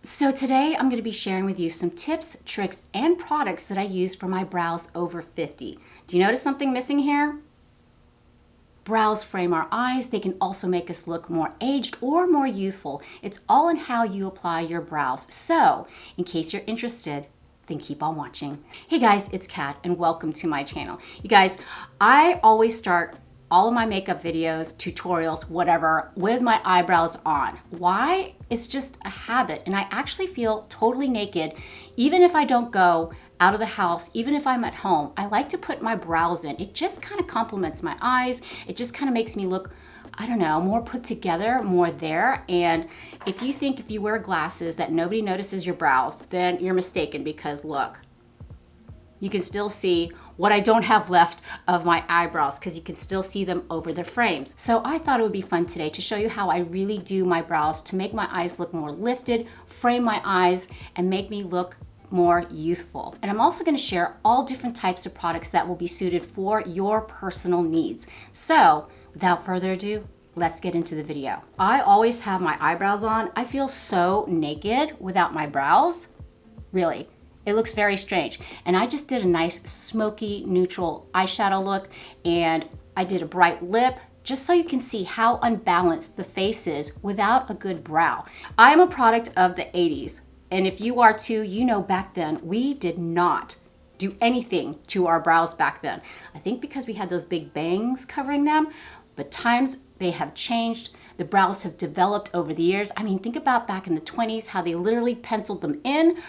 So today I'm going to be sharing with you some tips, tricks, and products that I use for my brows over 50. Do you notice something missing here? Brows frame our eyes. They can also make us look more aged or more youthful. It's all in how you apply your brows. So, in case you're interested, then keep on watching. Hey guys, it's Kat and welcome to my channel. You guys, I always start all of my makeup videos, tutorials, whatever, with my eyebrows on. Why? It's just a habit, and I actually feel totally naked even if I don't go out of the house, even if I'm at home. I like to put my brows in. It just kind of complements my eyes. It just kind of makes me look, I don't know, more put together, more there. And if you think if you wear glasses that nobody notices your brows, then you're mistaken, because look, you can still see what I don't have left of my eyebrows because you can still see them over the frames. So I thought it would be fun today to show you how I really do my brows to make my eyes look more lifted, frame my eyes, and make me look more youthful. And I'm also going to share all different types of products that will be suited for your personal needs. So without further ado, let's get into the video. I always have my eyebrows on. I feel so naked without my brows. Really. It looks very strange. And I just did a nice smoky neutral eyeshadow look, and I did a bright lip just so you can see how unbalanced the face is without a good brow. I am a product of the 80s, and if you are too, you know back then we did not do anything to our brows back then. I think because we had those big bangs covering them, but times they have changed. The brows have developed over the years. I mean, think about back in the 20s, how they literally penciled them in.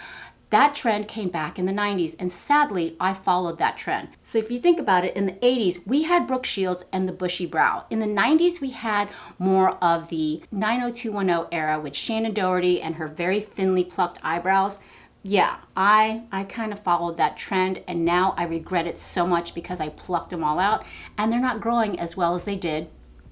That trend came back in the 90s, and sadly, I followed that trend. So if you think about it, in the 80s, we had Brooke Shields and the bushy brow. In the 90s, we had more of the 90210 era with Shannon Doherty and her very thinly plucked eyebrows. Yeah, I kind of followed that trend, and now I regret it so much because I plucked them all out, and they're not growing as well as they did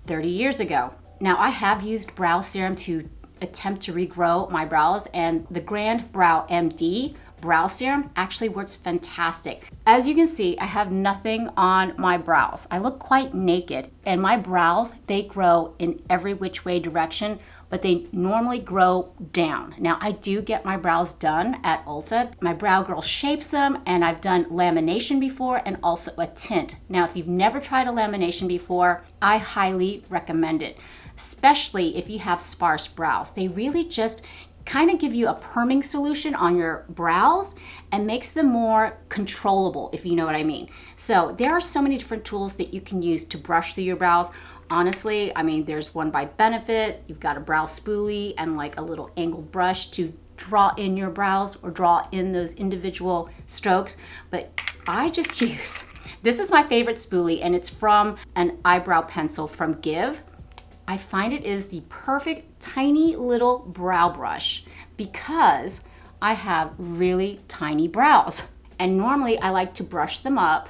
30 years ago. Now, I have used brow serum to attempt to regrow my brows, and the Grand Brow MD brow serum actually works fantastic. As you can see, I have nothing on my brows. I look quite naked, and my brows, they grow in every which way direction, but they normally grow down. Now, I do get my brows done at Ulta. My brow girl shapes them, and I've done lamination before and also a tint. Now, if you've never tried a lamination before, I highly recommend it, especially if you have sparse brows. They really just kind of give you a perming solution on your brows and makes them more controllable, if you know what I mean. So there are so many different tools that you can use to brush through your brows. Honestly, I mean, there's one by Benefit. You've got a brow spoolie and like a little angled brush to draw in your brows or draw in those individual strokes. But I just use, this is my favorite spoolie, and it's from an eyebrow pencil from Give. I find it is the perfect tiny little brow brush because I have really tiny brows. And normally I like to brush them up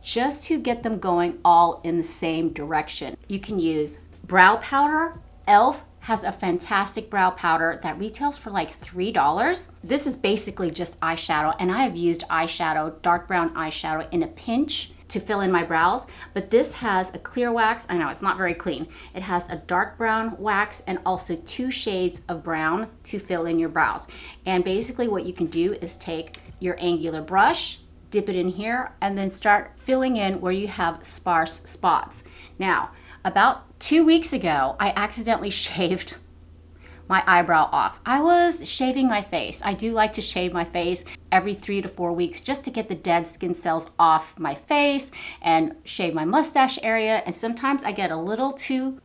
just to get them going all in the same direction. You can use brow powder. e.l.f. has a fantastic brow powder that retails for like $3. This is basically just eyeshadow, and I have used eyeshadow, dark brown eyeshadow in a pinch to fill in my brows, but this has a clear wax. I know it's not very clean. It has a dark brown wax and also 2 shades of brown to fill in your brows. And basically what you can do is take your angular brush, dip it in here, and then start filling in where you have sparse spots. Now, about 2 weeks ago, I accidentally shaved my eyebrow off. I was shaving my face. I do like to shave my face every 3 to 4 weeks just to get the dead skin cells off my face and shave my mustache area. And sometimes I get a little too,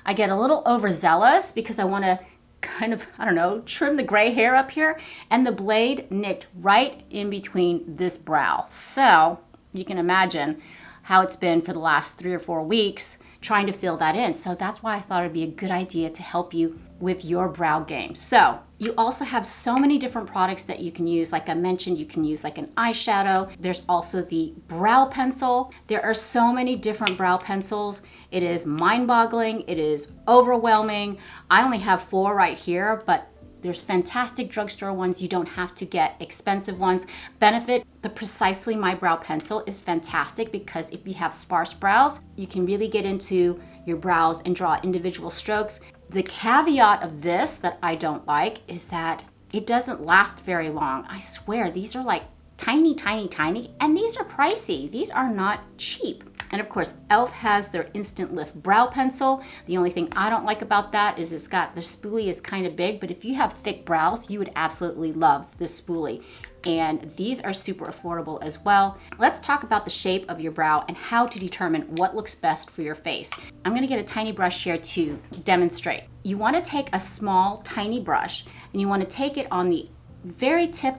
I get a little overzealous because I want to kind of, I don't know, trim the gray hair up here, and the blade nicked right in between this brow. So you can imagine how it's been for the last 3 or 4 weeks trying to fill that in. So that's why I thought it'd be a good idea to help you with your brow game. So you also have so many different products that you can use. Like I mentioned, you can use like an eyeshadow. There's also the brow pencil. There are so many different brow pencils. It is mind-boggling. It is overwhelming. I only have 4 right here, but there's fantastic drugstore ones. You don't have to get expensive ones. Benefit, the Precisely My Brow Pencil is fantastic because if you have sparse brows, you can really get into your brows and draw individual strokes. The caveat of this that I don't like is that it doesn't last very long. I swear, these are like tiny, tiny, tiny, and these are pricey. These are not cheap. And of course, e.l.f. has their Instant Lift Brow Pencil. The only thing I don't like about that is it's got, the spoolie is kind of big, but if you have thick brows, you would absolutely love this spoolie. And these are super affordable as well. Let's talk about the shape of your brow and how to determine what looks best for your face. I'm gonna get a tiny brush here to demonstrate. You wanna take a small, tiny brush, and you wanna take it on the very tip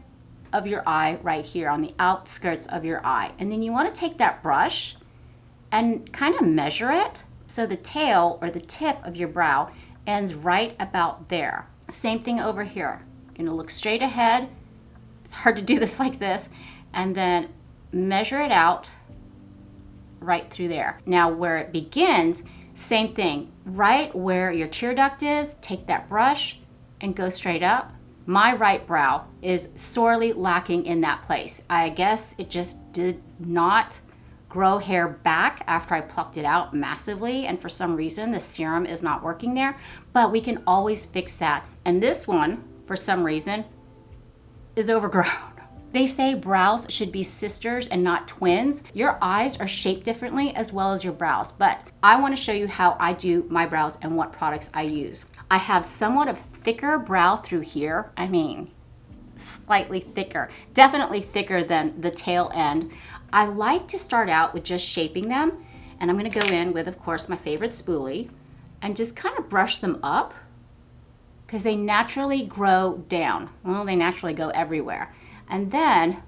of your eye right here, on the outskirts of your eye. And then you wanna take that brush and kind of measure it so the tail or the tip of your brow ends right about there. Same thing over here. You're gonna look straight ahead. It's hard to do this like this, and then measure it out right through there. Now where it begins, same thing. Right where your tear duct is, take that brush and go straight up. My right brow is sorely lacking in that place. I guess it just did not grow hair back after I plucked it out massively, and for some reason the serum is not working there, but we can always fix that. And this one, for some reason, is overgrown. They say brows should be sisters and not twins. Your eyes are shaped differently as well as your brows, but I want to show you how I do my brows and what products I use. I have somewhat of thicker brow through here. I mean, slightly thicker, definitely thicker than the tail end. I like to start out with just shaping them, and I'm going to go in with, of course, my favorite spoolie and just kind of brush them up, because they naturally grow down. Well, they naturally go everywhere. And then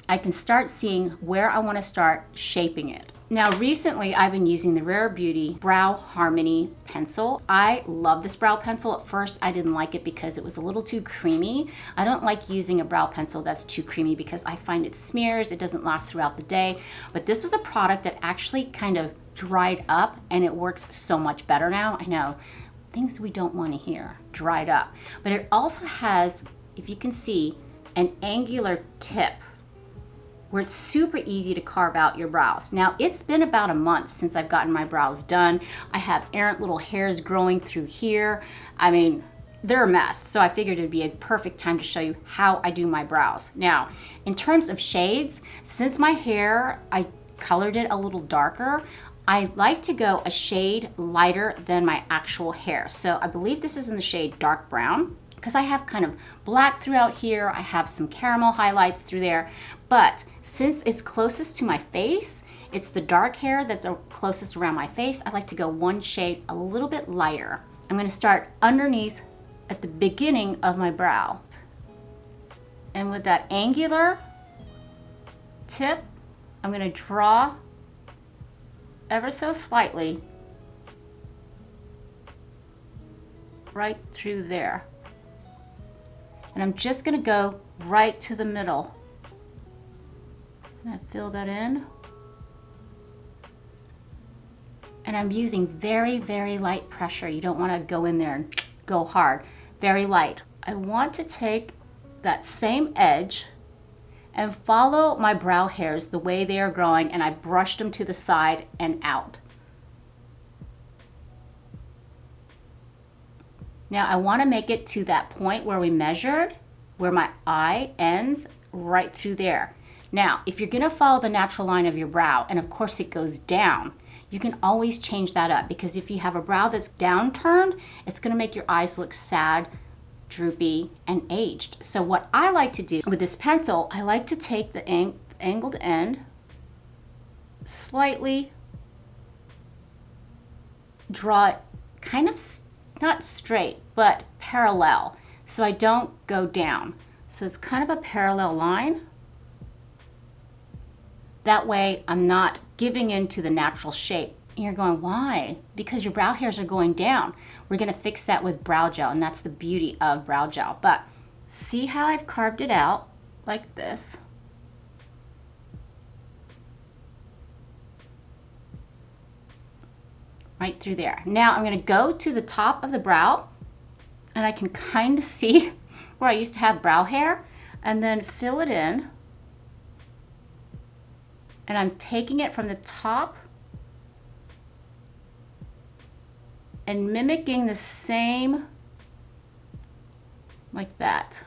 I can start seeing where I want to start shaping it. Now, recently I've been using the Rare Beauty Brow Harmony pencil. I love this brow pencil. At first I didn't like it because it was a little too creamy. I don't like using a brow pencil that's too creamy because I find it smears, it doesn't last throughout the day. But this was a product that actually kind of dried up, and it works so much better now. I know, things we don't want to hear, dried up. But it also has, if you can see, an angular tip where it's super easy to carve out your brows. Now, it's been about a month since I've gotten my brows done. I have errant little hairs growing through here. I mean, they're a mess. So I figured it'd be a perfect time to show you how I do my brows. Now, in terms of shades, since my hair, I colored it a little darker, I like to go a shade lighter than my actual hair. So I believe this is in the shade dark brown, because I have kind of black throughout here. I have some caramel highlights through there. But since it's closest to my face, it's the dark hair that's closest around my face, I like to go one shade a little bit lighter. I'm going to start underneath at the beginning of my brow. And with that angular tip, I'm going to draw ever so slightly right through there. And I'm just going to go right to the middle. And I fill that in. And I'm using very, very light pressure. You don't want to go in there and go hard. Very light. I want to take that same edge and follow my brow hairs the way they are growing, and I brushed them to the side and out. Now I want to make it to that point where we measured, where my eye ends, right through there. Now, if you're going to follow the natural line of your brow, and of course it goes down, you can always change that up, because if you have a brow that's downturned, it's going to make your eyes look sad, droopy, and aged. So what I like to do with this pencil, I like to take the angled end, slightly draw it kind of not straight, but parallel, so I don't go down. So it's kind of a parallel line. That way I'm not giving into the natural shape. And you're going, why? Because your brow hairs are going down. We're going to fix that with brow gel, and that's the beauty of brow gel. But see how I've carved it out like this? Right through there. Now I'm going to go to the top of the brow, and I can kind of see where I used to have brow hair, and then fill it in. And I'm taking it from the top and mimicking the same, like that.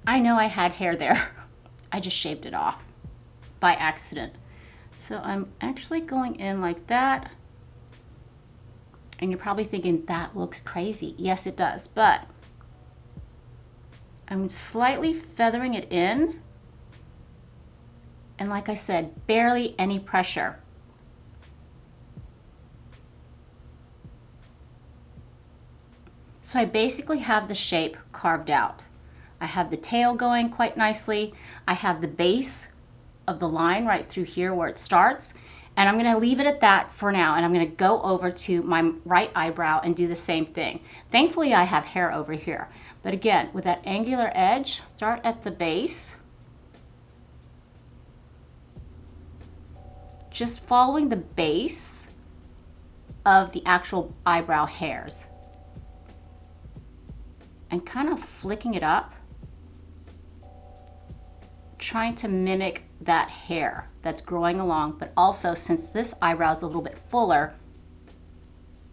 I know I had hair there. I just shaved it off by accident. So I'm actually going in like that. And you're probably thinking, that looks crazy. Yes, it does, but I'm slightly feathering it in. And like I said, barely any pressure. So I basically have the shape carved out. I have the tail going quite nicely. I have the base of the line right through here where it starts. And I'm gonna leave it at that for now. And I'm gonna go over to my right eyebrow and do the same thing. Thankfully, I have hair over here. But again, with that angular edge, start at the base. Just following the base of the actual eyebrow hairs. And kind of flicking it up, trying to mimic that hair that's growing along, but also since this eyebrow is a little bit fuller,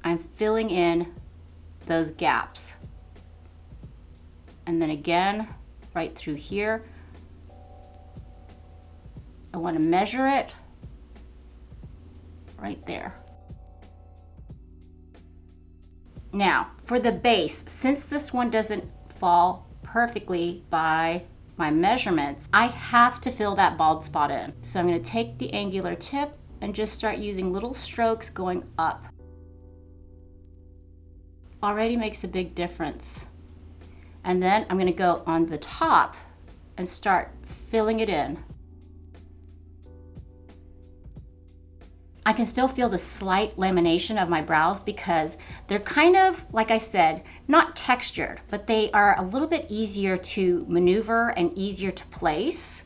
I'm filling in those gaps. And then again, right through here, I want to measure it right there. Now, for the base, since this one doesn't fall perfectly by my measurements, I have to fill that bald spot in. So I'm going to take the angular tip and just start using little strokes going up. Already makes a big difference. And then I'm going to go on the top and start filling it in. I can still feel the slight lamination of my brows because they're kind of, like I said, not textured, but they are a little bit easier to maneuver and easier to place.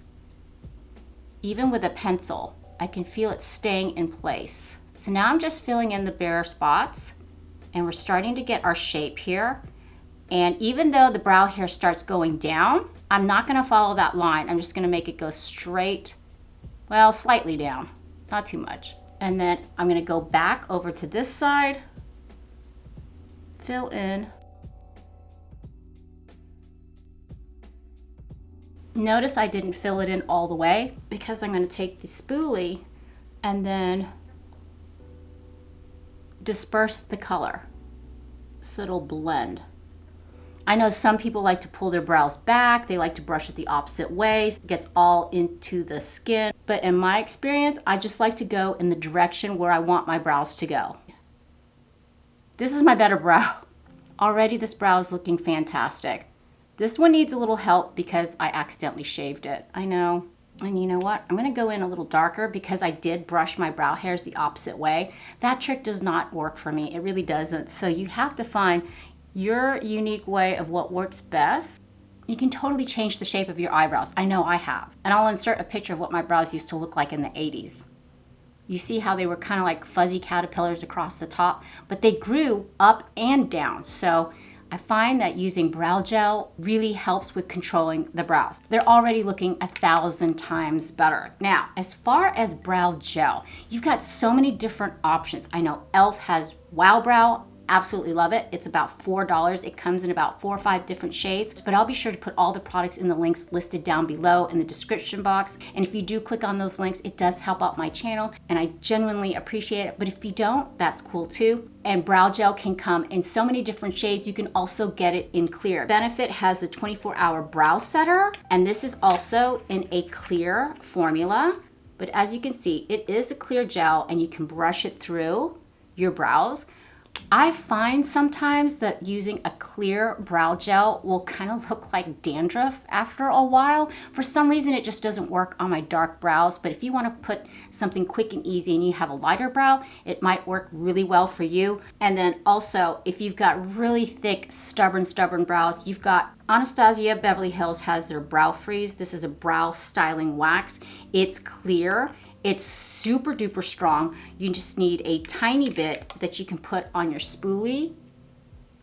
Even with a pencil, I can feel it staying in place. So now I'm just filling in the bare spots and we're starting to get our shape here. And even though the brow hair starts going down, I'm not gonna follow that line. I'm just gonna make it go straight, well, slightly down, not too much. And then I'm gonna go back over to this side, fill in. Notice I didn't fill it in all the way because I'm gonna take the spoolie and then disperse the color so it'll blend. I know some people like to pull their brows back. They like to brush it the opposite way. It gets all into the skin. But in my experience, I just like to go in the direction where I want my brows to go. This is my better brow. Already this brow is looking fantastic. This one needs a little help because I accidentally shaved it. I know. And you know what? I'm gonna go in a little darker because I did brush my brow hairs the opposite way. That trick does not work for me. It really doesn't. So you have to find your unique way of what works best. You can totally change the shape of your eyebrows. I know I have. And I'll insert a picture of what my brows used to look like in the 80s. You see how they were kind of like fuzzy caterpillars across the top, but they grew up and down. So I find that using brow gel really helps with controlling the brows. They're already looking 1,000 times better. Now, as far as brow gel, you've got so many different options. I know e.l.f. has Wow Brow. Absolutely love it. It's about $4. It comes in about 4 or 5 different shades, but I'll be sure to put all the products in the links listed down below in the description box. And if you do click on those links, it does help out my channel and I genuinely appreciate it. But if you don't, that's cool too. And brow gel can come in so many different shades. You can also get it in clear. Benefit has a 24-hour brow setter, and this is also in a clear formula. But as you can see, it is a clear gel and you can brush it through your brows. I find sometimes that using a clear brow gel will kind of look like dandruff after a while. For some reason, it just doesn't work on my dark brows. But if you want to put something quick and easy and you have a lighter brow, it might work really well for you. And then also, if you've got really thick, stubborn brows, you've got Anastasia Beverly Hills has their Brow Freeze. This is a brow styling wax. It's clear. It's super duper strong. You just need a tiny bit that you can put on your spoolie.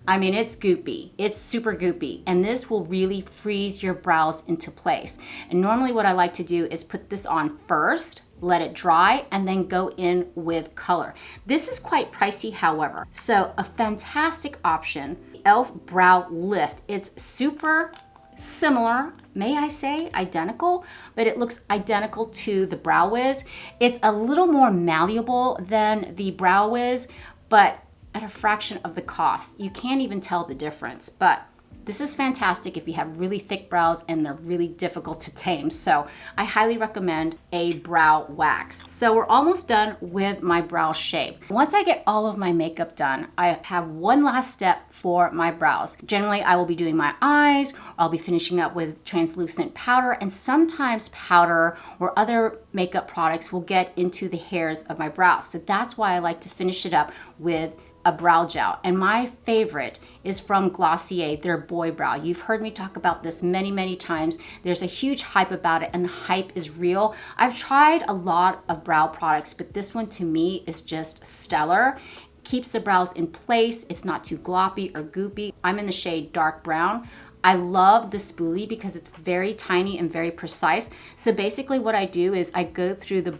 I mean, it's goopy. It's super goopy. And this will really freeze your brows into place. And normally what I like to do is put this on first let it dry, and then go in with color. This is quite pricey, however. So a fantastic option, e.l.f. Brow Lift. It's super similar, may I say identical, but it looks identical to the Brow Wiz. It's a little more malleable than the Brow Wiz, but at a fraction of the cost. You can't even tell the difference, but this is fantastic if you have really thick brows and they're really difficult to tame. So I highly recommend a brow wax. So we're almost done with my brow shape. Once I get all of my makeup done, I have one last step for my brows. Generally, I will be doing my eyes, or I'll be finishing up with translucent powder, and sometimes powder or other makeup products will get into the hairs of my brows. So that's why I like to finish it up with a brow gel. And my favorite is from Glossier, their Boy Brow. You've heard me talk about this many times. There's a huge hype about it, and the hype is real. I've tried a lot of brow products, but this one to me is just stellar. Keeps the brows in place. It's not too gloppy or goopy. I'm in the shade dark brown. I love the spoolie because it's very tiny and very precise. So basically what I do is I go through the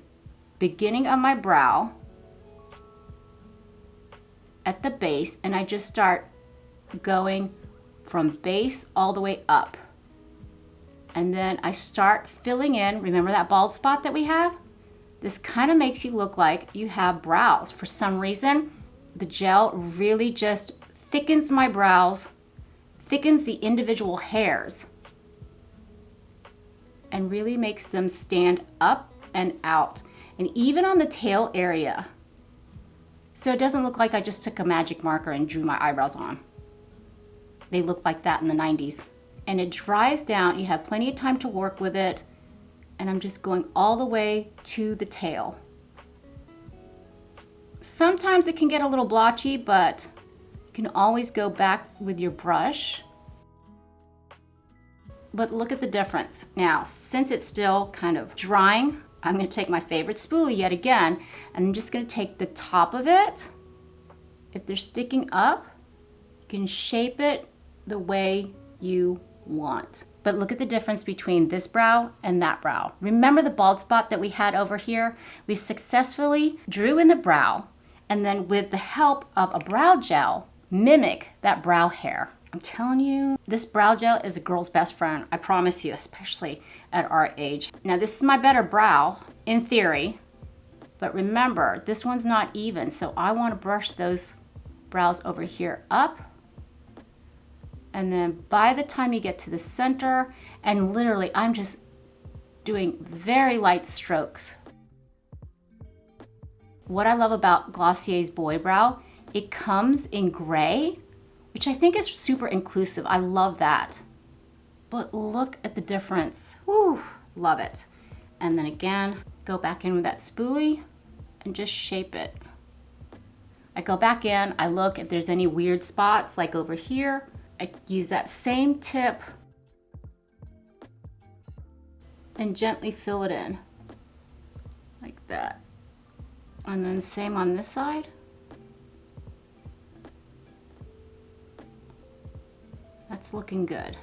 beginning of my brow at the base, and I just start going from base all the way up. And then I start filling in, remember that bald spot that we have? This kind of makes you look like you have brows. For some reason, the gel really just thickens my brows, thickens the individual hairs, and really makes them stand up and out. And even on the tail area, so it doesn't look like I just took a magic marker and drew my eyebrows on. They look like that in the 90s. And it dries down. You have plenty of time to work with it. And I'm just going all the way to the tail. Sometimes it can get a little blotchy, but you can always go back with your brush. But look at the difference. Now, since it's still kind of drying, I'm going to take my favorite spoolie yet again, and I'm just going to take the top of it. If they're sticking up, you can shape it the way you want. But look at the difference between this brow and that brow. Remember the bald spot that we had over here? We successfully drew in the brow, and then with the help of a brow gel, mimic that brow hair. I'm telling you, this brow gel is a girl's best friend. I promise you, especially at our age. Now, this is my better brow, in theory, but remember, this one's not even, so I want to brush those brows over here up. And then by the time you get to the center, and literally, I'm just doing very light strokes. What I love about Glossier's Boy Brow, it comes in gray, which I think is super inclusive. I love that. But look at the difference. Woo, love it. And then again, go back in with that spoolie and just shape it. I go back in, I look if there's any weird spots, like over here. I use that same tip and gently fill it in, like that. And then same on this side. That's looking good.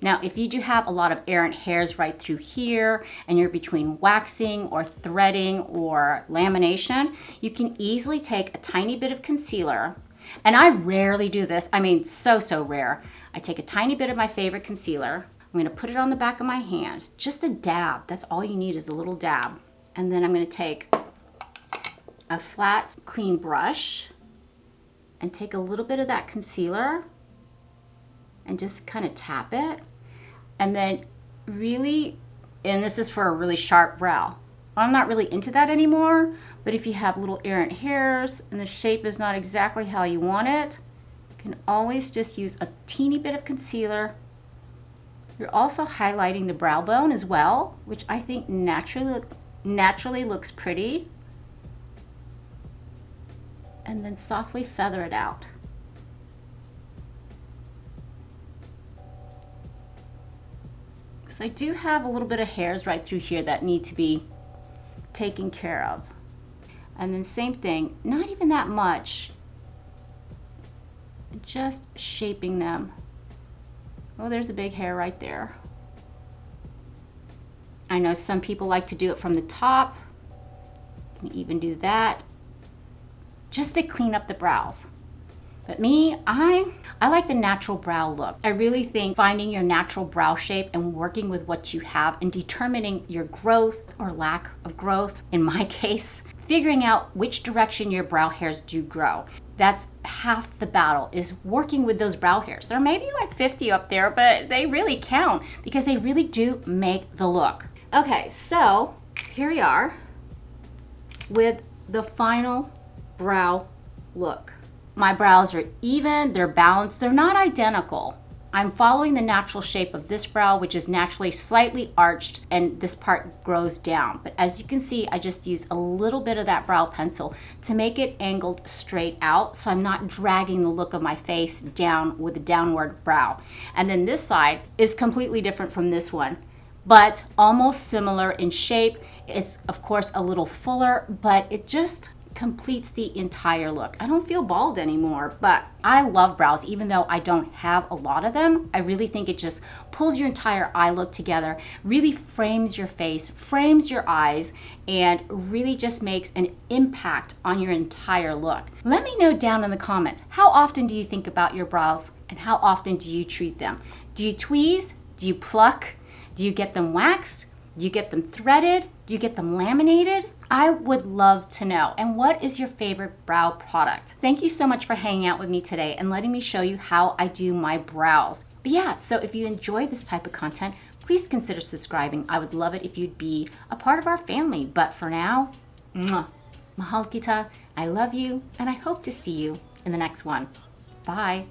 Now, if you do have a lot of errant hairs right through here and you're between waxing or threading or lamination, you can easily take a tiny bit of concealer. And I rarely do this. I mean, so rare. I take a tiny bit of my favorite concealer. I'm gonna put it on the back of my hand. Just a dab. That's all you need is a little dab. And then I'm gonna take a flat, clean brush and take a little bit of that concealer and just kind of tap it. And then really, and this is for a really sharp brow. I'm not really into that anymore, but if you have little errant hairs and the shape is not exactly how you want it, you can always just use a teeny bit of concealer. You're also highlighting the brow bone as well, which I think naturally looks pretty. And then softly feather it out. So I do have a little bit of hairs right through here that need to be taken care of. And then same thing, not even that much, just shaping them. Oh, there's a big hair right there. I know some people like to do it from the top. You can even do that just to clean up the brows. But me, I like the natural brow look. I really think finding your natural brow shape and working with what you have and determining your growth or lack of growth, in my case, figuring out which direction your brow hairs do grow. That's half the battle, is working with those brow hairs. There may be like 50 up there, but they really count because they really do make the look. Okay, so here we are with the final brow look. My brows are even, they're balanced, they're not identical. I'm following the natural shape of this brow, which is naturally slightly arched, and this part grows down. But as you can see, I just use a little bit of that brow pencil to make it angled straight out, so I'm not dragging the look of my face down with a downward brow. And then this side is completely different from this one, but almost similar in shape. It's of course a little fuller, but it just completes the entire look. I don't feel bald anymore, but I love brows. Even though I don't have a lot of them, I really think it just pulls your entire eye look together, really frames your face, frames your eyes, and really just makes an impact on your entire look. Let me know down in the comments, how often do you think about your brows and how often do you treat them? Do you tweeze? Do you pluck? Do you get them waxed? Do you get them threaded? Do you get them laminated? I would love to know. And what is your favorite brow product? Thank you so much for hanging out with me today and letting me show you how I do my brows. But yeah, so if you enjoy this type of content, please consider subscribing. I would love it if you'd be a part of our family. But for now, mahal kita, I love you, and I hope to see you in the next one. Bye.